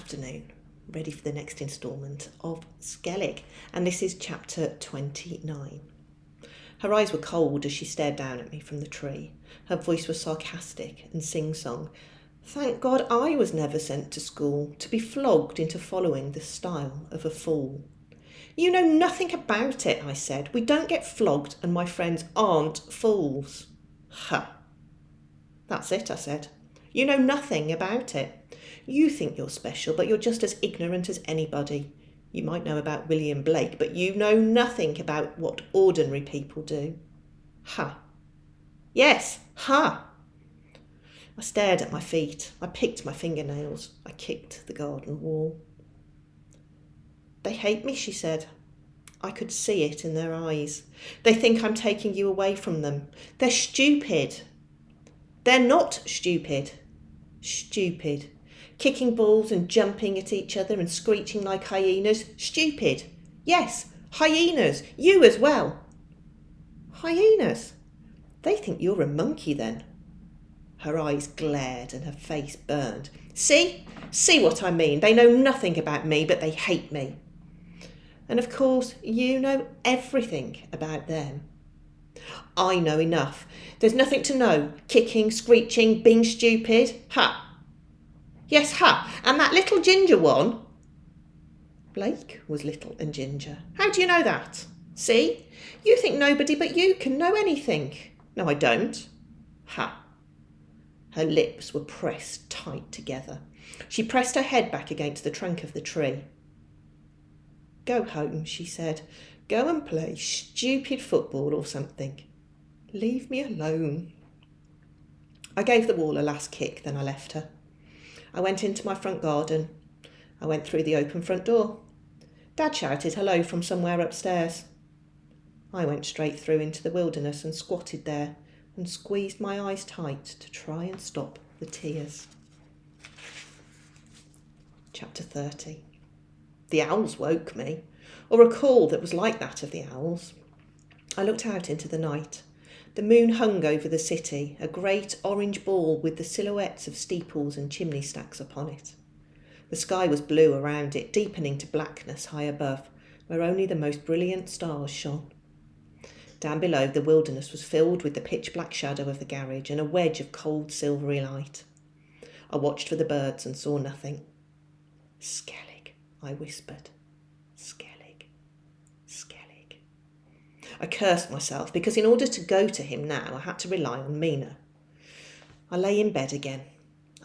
afternoon, ready for the next instalment of Skellig, and this is chapter 29. Her eyes were cold as she stared down at me from the tree. Her voice was sarcastic and sing-song. Thank God I was never sent to school to be flogged into following the style of a fool. You know nothing about it, I said. We don't get flogged and my friends aren't fools. Ha! That's it, I said. You know nothing about it. You think you're special, but you're just as ignorant as anybody. You might know about William Blake, but you know nothing about what ordinary people do. Ha! Yes, ha! I stared at my feet. I picked my fingernails. I kicked the garden wall. They hate me, she said. I could see it in their eyes. They think I'm taking you away from them. They're stupid. They're not stupid. Stupid. Kicking balls and jumping at each other and screeching like hyenas. Stupid. Yes, hyenas. You as well. Hyenas. They think you're a monkey then. Her eyes glared and her face burned. See? See what I mean? They know nothing about me, but they hate me. And of course, you know everything about them. I know enough. There's nothing to know. Kicking, screeching, being stupid. Ha! Yes, ha! And that little ginger one? Blake was little and ginger. How do you know that? See? You think nobody but you can know anything. No, I don't. Ha! Her lips were pressed tight together. She pressed her head back against the trunk of the tree. Go home, she said. Go and play stupid football or something. Leave me alone. I gave the wall a last kick, then I left her. I went into my front garden. I went through the open front door. Dad shouted hello from somewhere upstairs. I went straight through into the wilderness and squatted there and squeezed my eyes tight to try and stop the tears. Chapter 30. The owls woke me, or a call that was like that of the owls. I looked out into the night. The moon hung over the city, a great orange ball with the silhouettes of steeples and chimney stacks upon it. The sky was blue around it, deepening to blackness high above, where only the most brilliant stars shone. Down below, the wilderness was filled with the pitch-black shadow of the garage and a wedge of cold silvery light. I watched for the birds and saw nothing. Skellig, I whispered. Skellig, Skellig. I cursed myself because in order to go to him now, I had to rely on Mina. I lay in bed again.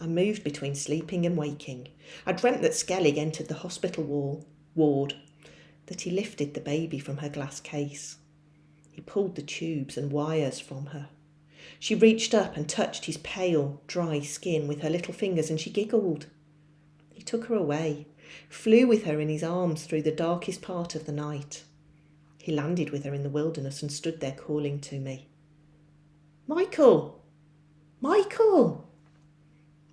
I moved between sleeping and waking. I dreamt that Skellig entered the hospital ward, that he lifted the baby from her glass case. He pulled the tubes and wires from her. She reached up and touched his pale, dry skin with her little fingers, and she giggled. He took her away, flew with her in his arms through the darkest part of the night. He landed with her in the wilderness and stood there calling to me. Michael! Michael!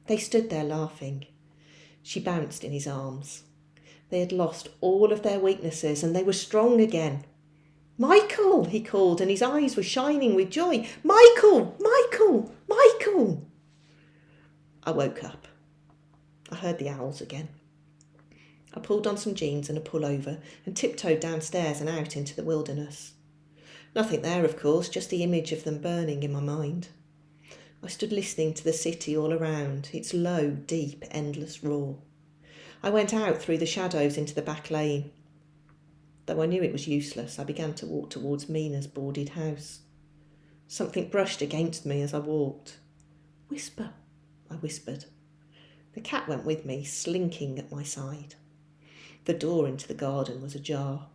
They stood there laughing. She bounced in his arms. They had lost all of their weaknesses and they were strong again. Michael, he called, and his eyes were shining with joy. Michael! Michael! Michael! I woke up. I heard the owls again. I pulled on some jeans and a pullover and tiptoed downstairs and out into the wilderness. Nothing there, of course, just the image of them burning in my mind. I stood listening to the city all around, its low, deep, endless roar. I went out through the shadows into the back lane. Though I knew it was useless, I began to walk towards Mina's boarded house. Something brushed against me as I walked. Whisper, I whispered. The cat went with me, slinking at my side. The door into the garden was ajar.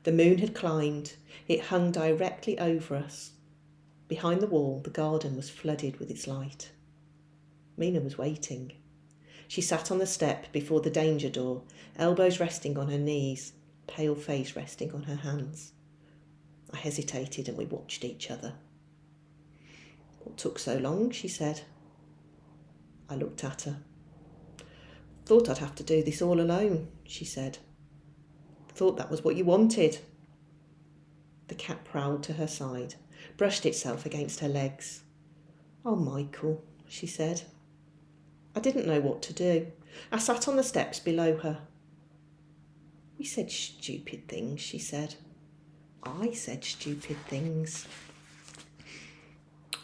The moon had climbed. It hung directly over us. Behind the wall, the garden was flooded with its light. Mina was waiting. She sat on the step before the danger door, elbows resting on her knees, pale face resting on her hands. I hesitated and we watched each other. What took so long? She said. I looked at her. Thought I'd have to do this all alone, she said. Thought that was what you wanted. The cat prowled to her side, brushed itself against her legs. Oh, Michael, she said. I didn't know what to do. I sat on the steps below her. "We said stupid things," she said. "I said stupid things."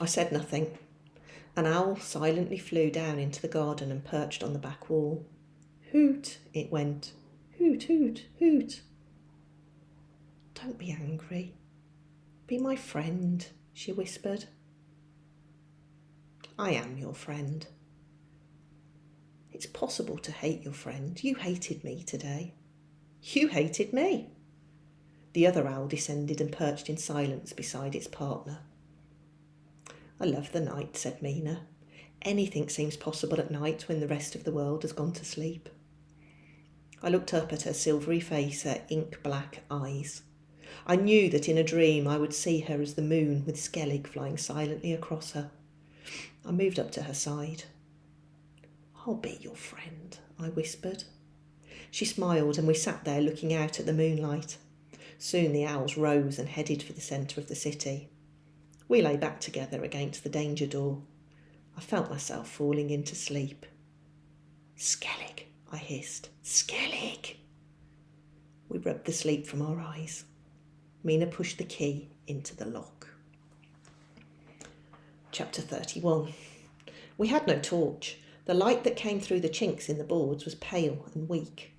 I said nothing. An owl silently flew down into the garden and perched on the back wall. "Hoot," it went. "Hoot, hoot, hoot." "Don't be angry. Be my friend," she whispered. "I am your friend." "It's possible to hate your friend. You hated me today." "You hated me." The other owl descended and perched in silence beside its partner. "I love the night," said Mina. "Anything seems possible at night when the rest of the world has gone to sleep." I looked up at her silvery face, her ink-black eyes. I knew that in a dream I would see her as the moon with Skellig flying silently across her. I moved up to her side. "I'll be your friend," I whispered. She smiled and we sat there looking out at the moonlight. Soon the owls rose and headed for the centre of the city. We lay back together against the danger door. I felt myself falling into sleep. "Skellig," I hissed. "Skellig." We rubbed the sleep from our eyes. Mina pushed the key into the lock. Chapter 31. We had no torch. The light that came through the chinks in the boards was pale and weak.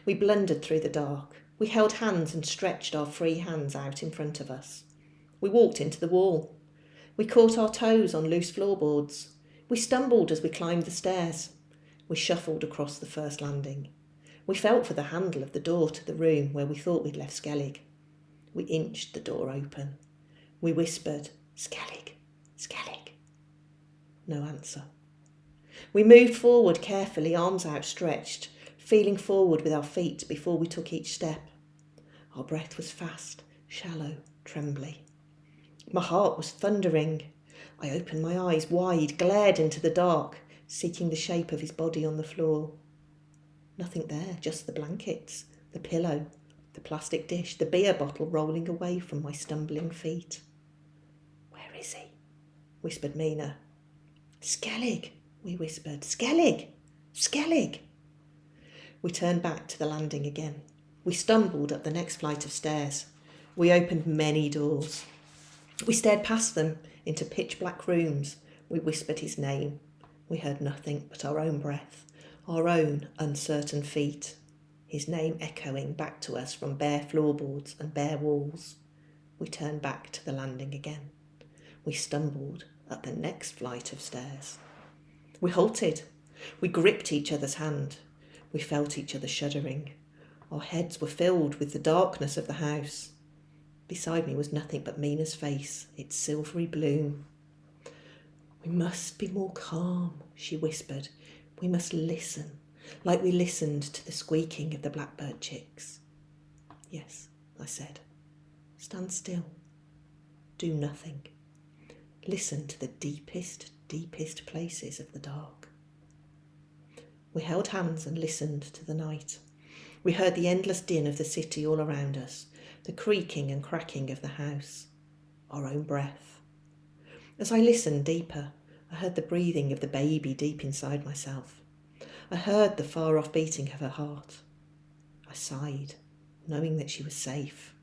We blundered through the dark. We held hands and stretched our free hands out in front of us. We walked into the wall. We caught our toes on loose floorboards. We stumbled as we climbed the stairs. We shuffled across the first landing. We felt for the handle of the door to the room where we thought we'd left Skellig. We inched the door open. We whispered, "Skellig, Skellig." No answer. We moved forward carefully, arms outstretched, feeling forward with our feet before we took each step. Our breath was fast, shallow, trembly. My heart was thundering. I opened my eyes wide, glared into the dark, seeking the shape of his body on the floor. Nothing there, just the blankets, the pillow, the plastic dish, the beer bottle rolling away from my stumbling feet. "Where is he?" whispered Mina. "Skellig," we whispered. "Skellig! Skellig!" We turned back to the landing again. We stumbled up the next flight of stairs. We opened many doors. We stared past them into pitch-black rooms. We whispered his name. We heard nothing but our own breath, our own uncertain feet, his name echoing back to us from bare floorboards and bare walls. We turned back to the landing again. We stumbled up the next flight of stairs. We halted. We gripped each other's hand. We felt each other shuddering. Our heads were filled with the darkness of the house. Beside me was nothing but Mina's face, its silvery bloom. "We must be more calm," she whispered. "We must listen, like we listened to the squeaking of the blackbird chicks." "Yes," I said. "Stand still. Do nothing. Listen to the deepest, deepest places of the dark." We held hands and listened to the night. We heard the endless din of the city all around us, the creaking and cracking of the house, our own breath. As I listened deeper, I heard the breathing of the baby deep inside myself. I heard the far-off beating of her heart. I sighed, knowing that she was safe.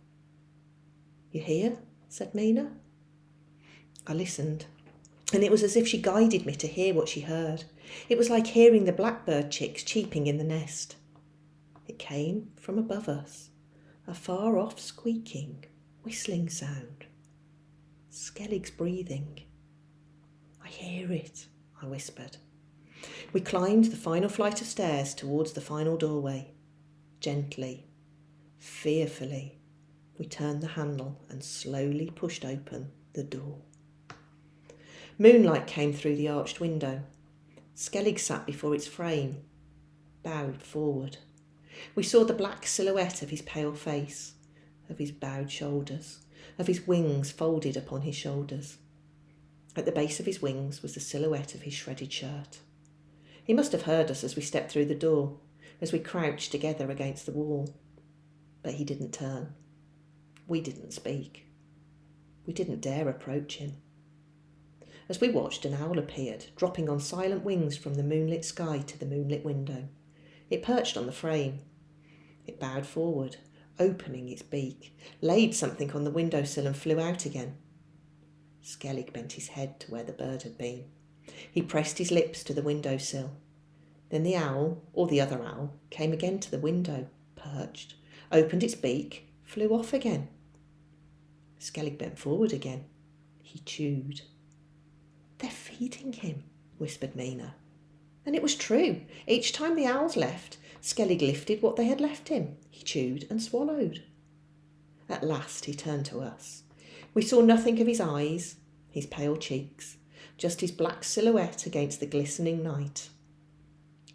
"You hear?" said Mina. I listened, and it was as if she guided me to hear what she heard. It was like hearing the blackbird chicks cheeping in the nest. It came from above us, a far-off squeaking, whistling sound. Skellig's breathing. "I hear it," I whispered. We climbed the final flight of stairs towards the final doorway. Gently, fearfully, we turned the handle and slowly pushed open the door. Moonlight came through the arched window. Skellig sat before its frame, bowed forward. We saw the black silhouette of his pale face, of his bowed shoulders, of his wings folded upon his shoulders. At the base of his wings was the silhouette of his shredded shirt. He must have heard us as we stepped through the door, as we crouched together against the wall. But he didn't turn. We didn't speak. We didn't dare approach him. As we watched, an owl appeared, dropping on silent wings from the moonlit sky to the moonlit window. It perched on the frame. It bowed forward, opening its beak, laid something on the windowsill and flew out again. Skellig bent his head to where the bird had been. He pressed his lips to the windowsill. Then the owl, or the other owl, came again to the window, perched, opened its beak, flew off again. Skellig bent forward again. He chewed. "They're feeding him," whispered Mina. And it was true. Each time the owls left, Skellig lifted what they had left him. He chewed and swallowed. At last he turned to us. We saw nothing of his eyes, his pale cheeks, just his black silhouette against the glistening night.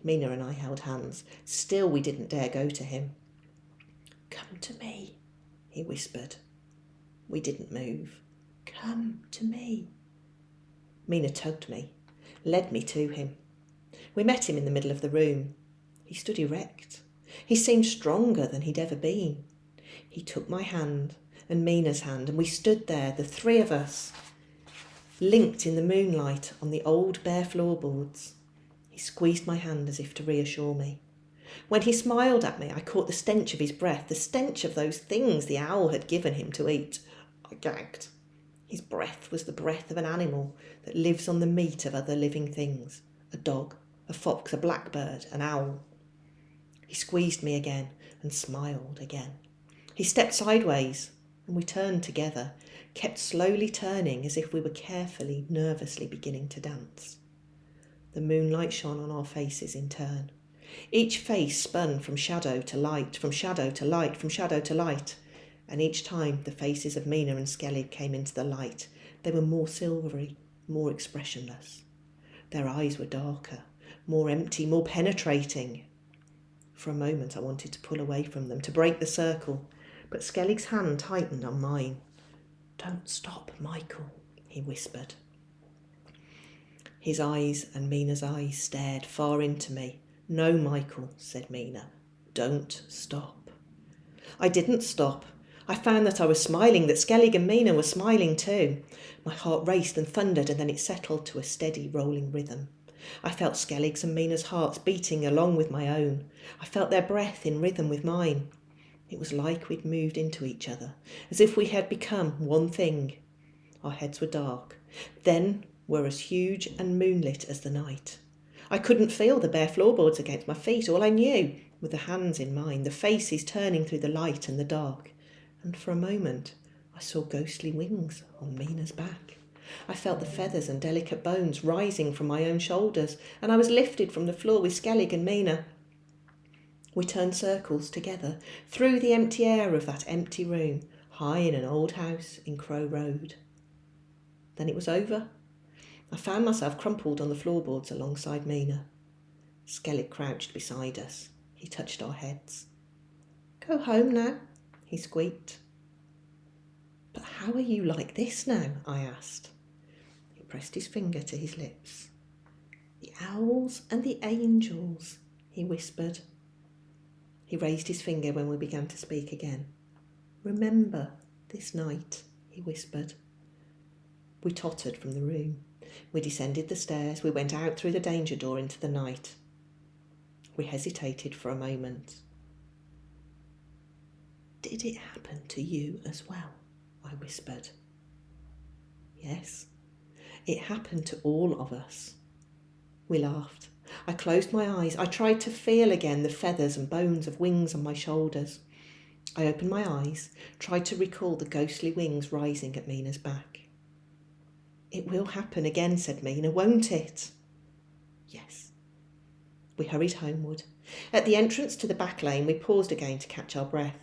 Mina and I held hands. Still we didn't dare go to him. "Come to me," he whispered. We didn't move. "Come to me." Mina tugged me, led me to him. We met him in the middle of the room. He stood erect. He seemed stronger than he'd ever been. He took my hand and Mina's hand, and we stood there, the three of us, linked in the moonlight on the old bare floorboards. He squeezed my hand as if to reassure me. When he smiled at me, I caught the stench of his breath, the stench of those things the owl had given him to eat. I gagged. His breath was the breath of an animal that lives on the meat of other living things. A dog, a fox, a blackbird, an owl. He squeezed me again and smiled again. He stepped sideways and we turned together, kept slowly turning as if we were carefully, nervously beginning to dance. The moonlight shone on our faces in turn. Each face spun from shadow to light, from shadow to light, from shadow to light. And each time the faces of Mina and Skellig came into the light, they were more silvery, more expressionless. Their eyes were darker, more empty, more penetrating. For a moment I wanted to pull away from them, to break the circle, but Skellig's hand tightened on mine. "Don't stop, Michael," he whispered. His eyes and Mina's eyes stared far into me. "No, Michael," said Mina. "Don't stop." I didn't stop. I found that I was smiling, that Skellig and Mina were smiling too. My heart raced and thundered, and then it settled to a steady rolling rhythm. I felt Skellig's and Mina's hearts beating along with my own. I felt their breath in rhythm with mine. It was like we'd moved into each other, as if we had become one thing. Our heads were dark, then were as huge and moonlit as the night. I couldn't feel the bare floorboards against my feet. All I knew were the hands in mine, the faces turning through the light and the dark. And for a moment I saw ghostly wings on Mina's back. I felt the feathers and delicate bones rising from my own shoulders, and I was lifted from the floor with Skellig and Mina. We turned circles together through the empty air of that empty room, high in an old house in Crow Road. Then it was over. I found myself crumpled on the floorboards alongside Mina. Skellig crouched beside us. He touched our heads. "Go home now," he squeaked. "But how are you like this now?" I asked. He pressed his finger to his lips. "The owls and the angels," he whispered. He raised his finger when we began to speak again. "Remember this night," he whispered. We tottered from the room. We descended the stairs. We went out through the danger door into the night. We hesitated for a moment. "Did it happen to you as well?" I whispered. "Yes, it happened to all of us." We laughed. I closed my eyes. I tried to feel again the feathers and bones of wings on my shoulders. I opened my eyes, tried to recall the ghostly wings rising at Mina's back. "It will happen again," said Mina, "won't it?" "Yes." We hurried homeward. At the entrance to the back lane, we paused again to catch our breath.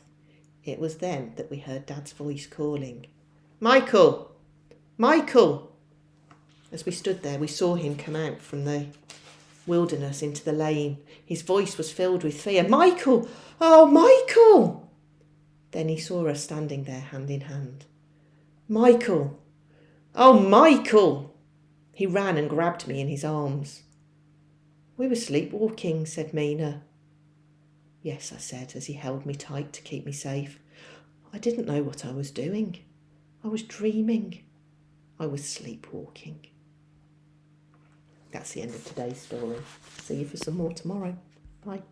It was then that we heard Dad's voice calling, "Michael! Michael!" As we stood there, we saw him come out from the wilderness into the lane. His voice was filled with fear. "Michael! Oh, Michael!" Then he saw us standing there hand in hand. "Michael! Oh, Michael!" He ran and grabbed me in his arms. "We were sleepwalking," said Mina. "Yes," I said, as he held me tight to keep me safe. "I didn't know what I was doing. I was dreaming. I was sleepwalking." That's the end of today's story. See you for some more tomorrow. Bye.